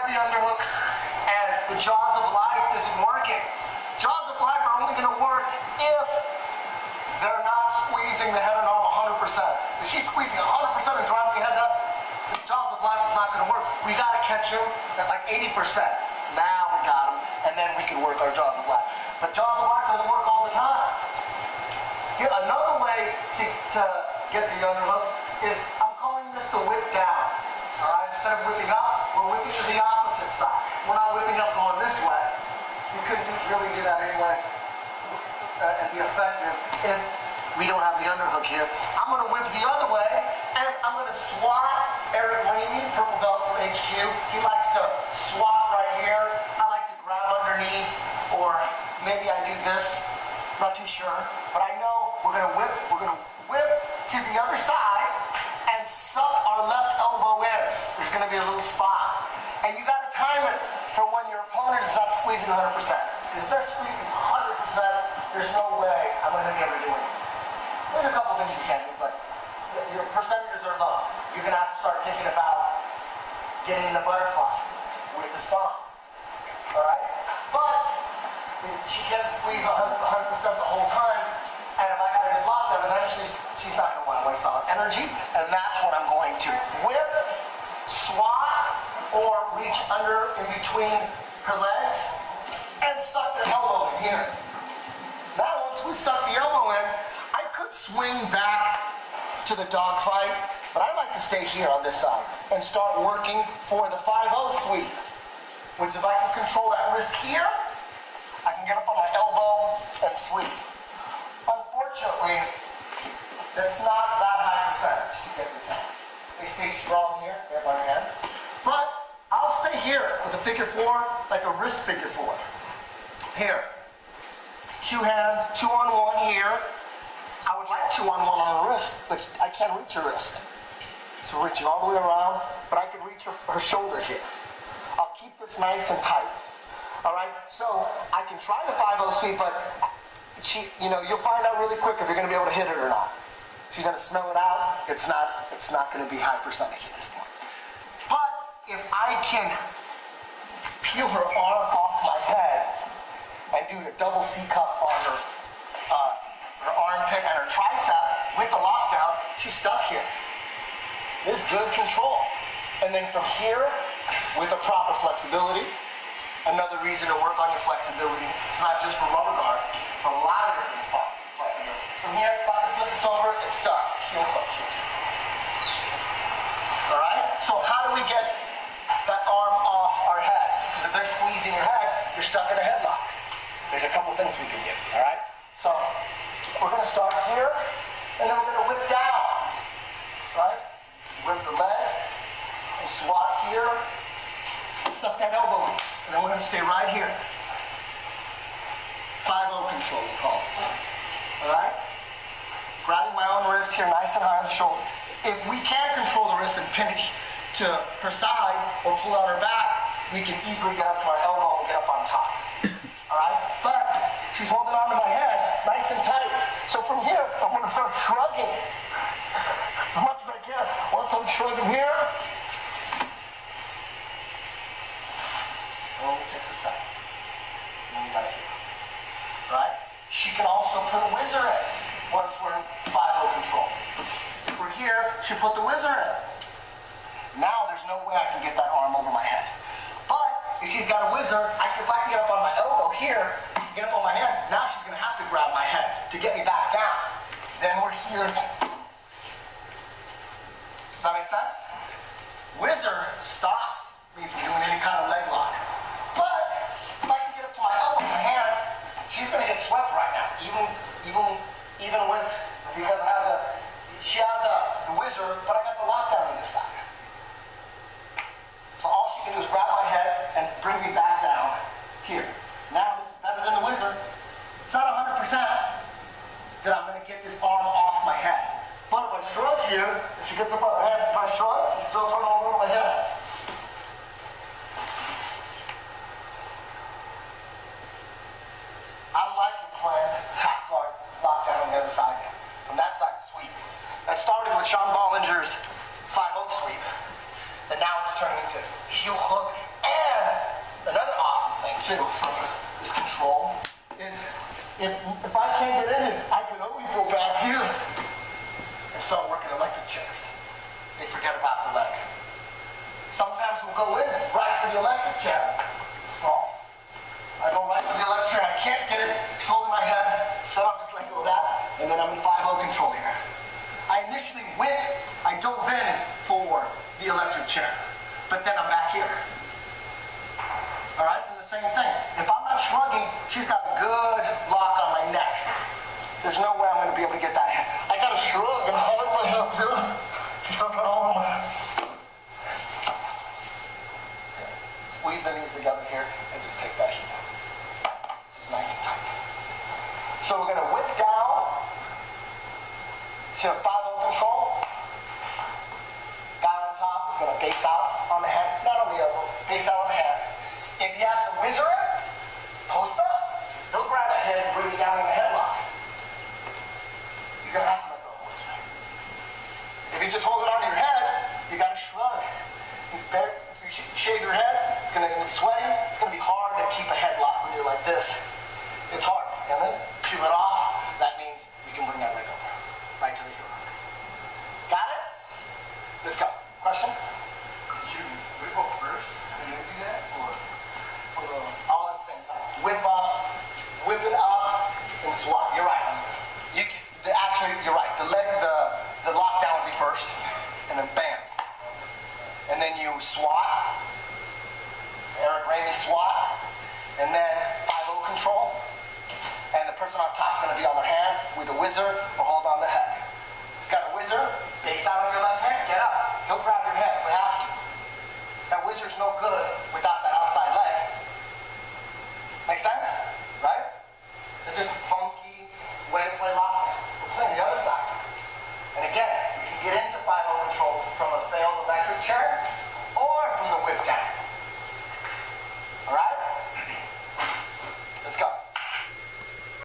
have the underhooks and the jaws of life isn't working. Jaws of life are only going to work if they're not squeezing the head and arm 100%. If she's squeezing 100% and driving the head up, the jaws of life is not going to work. We got to catch him at like 80%. Now we got him, and then we can work our jaws of life. But jaws of life doesn't work all the time. Here, another way to get the underhooks is, I'm calling this the whip down. All right, instead of whipping up, we're whipping to the opposite side. We're not whipping up going this way. You couldn't really do that anyway and be effective if we don't have the underhook here. I'm going to whip the other way, and I'm going to swat Eric Ramey, purple belt from HQ. He likes to swat right here. I like to grab underneath, or maybe I do this. Not too sure, but I know we're going to whip to the other side and suck our left elbow in. There's going to be a little spot. And you got to time it for when your opponent is not squeezing 100%. Because if they're squeezing 100%, there's no way I'm going to be able to do it. There's a couple things you can do, but your percentages are low. You're going to have to start thinking about getting the butterfly with the stomp. All right? But she can't squeeze 100% the whole time, and if I got a good lockdown, eventually she's not going to want to waste all her energy, and that's what I'm going to whip, swat, or reach under in between her legs, and suck the elbow in here. Now, once we suck the elbow in, I could swing back to the dog fight, but I like to stay here on this side and start working for the 5-0 sweep, which if I can control that wrist here, I can get up on my elbow and sweep. Unfortunately, that's not that high percentage to get this out. They stay strong here, they have my hand. But I'll stay here with a figure four, like a wrist figure four. Here. 2 hands, 2 on 1 here. I would like 2 on 1 on the wrist, but I can't reach her wrist. So reaching all the way around, but I can reach her shoulder here. I'll keep this nice and tight. All right, so I can try the 5-0 sweep, but you'll find out really quick if you're going to be able to hit it or not. She's going to smell it out. It's not going to be high percentage at this point. But if I can peel her arm off my head and do a double C cup on her armpit and her tricep with the lockdown, she's stuck here. This is good control. And then from here, with the proper flexibility, another reason to work on your flexibility. It's not just for rubber guard, for a lot of different spots. Flexibility. From here, if I can flip this over, it's stuck. Heel hook here. All right? So how do we get that arm off our head? Because if they're squeezing your head, you're stuck in a headlock. There's a couple things we can do. All right? So we're going to start here, and then we're going to whip down. Right? Whip the legs, and swat here. Suck that elbow in. And then we're going to stay right here. 5-0 control, we call it. Alright? Grabbing my own wrist here nice and high on the shoulder. If we can't control the wrist and pin it to her side or pull out her back, we can easily get up to our elbow and get up on top. Alright? But she's holding on to my head nice and tight. So from here, I'm going to start shrugging as much as I can. Once I'm shrugging here, only takes a second. And we got it here. Right? She can also put a whizzer in once we're in 5-0 control. If we're here, she put the whizzer in. Now there's no way I can get that arm over my head. But if she's got a whizzer, if I can get up on my elbow here, get up on my head, now she's going to have to grab my head to get me back down. Then we're here. Does that make sense? Whizzer stops me from doing any kind of leg lock. But if I can get up to my elbow and hand, she's going to get swept right now. Even with, because she has the whizzer, but I got the lockdown on this side. So all she can do is grab my head and bring me back down here. Now this is better than the whizzer. It's not 100% that I'm going to get this arm off my head. But if I shrug here, if she gets up on her hands, if I shrug, she's still turning over my head. I like to plan half guard lockdown on the other side. From that side, sweep. That started with Sean Bollinger's 5-0 sweep. And now it's turning into heel hook and too from this control is if I can't get in it, I can always go back here and start working electric chairs. They forget about the leg. Sometimes we'll go in right for the electric chair. Small. I go right for the electric chair. I can't get it. It's holding my head. So I'll just let go of that. And then I'm in 5-0 control here. I initially I dove in for the electric chair. But then I'm back here. All right? And the same thing. If I'm not shrugging, she's got a good lock on my neck. There's no way I'm going to be able to get that hand. I got to shrug and hold my hand too. She's got to hold my hand. Squeeze the knees together here and just take that heat. This is nice and tight. So we're going to whip down to 5-0 control. Guy on top is going to base out on the head, not on the elbow, base out on the head. If he has the whizzer in, post up, he'll grab that head and bring you down in the headlock. You're going to have to let go of the whizzer. If you just hold it onto your head, you got to shrug. If you shave your head, it's going to get sweaty. It's going to be hard to keep a headlock when you're like this. It's hard. And then peel it off. That means we can bring that leg over. Right to the heel hook. Got it? Let's go. Question? Did you whip up first and then do that? Or all at the same time. Whip up, whip it up, and swat. You're right. Actually, you're right. The lockdown would be first, and then bam. And then you swat. Eric Ramey swat. And then 5-0 control. And the person on top is going to be on their hand with a whizzer or hold on the head. He's got a whizzer, base out on your left hand, get up. He'll grab your head, we have to. That whizzer's no good without that outside leg. Make sense? Right? It's just a funky way to play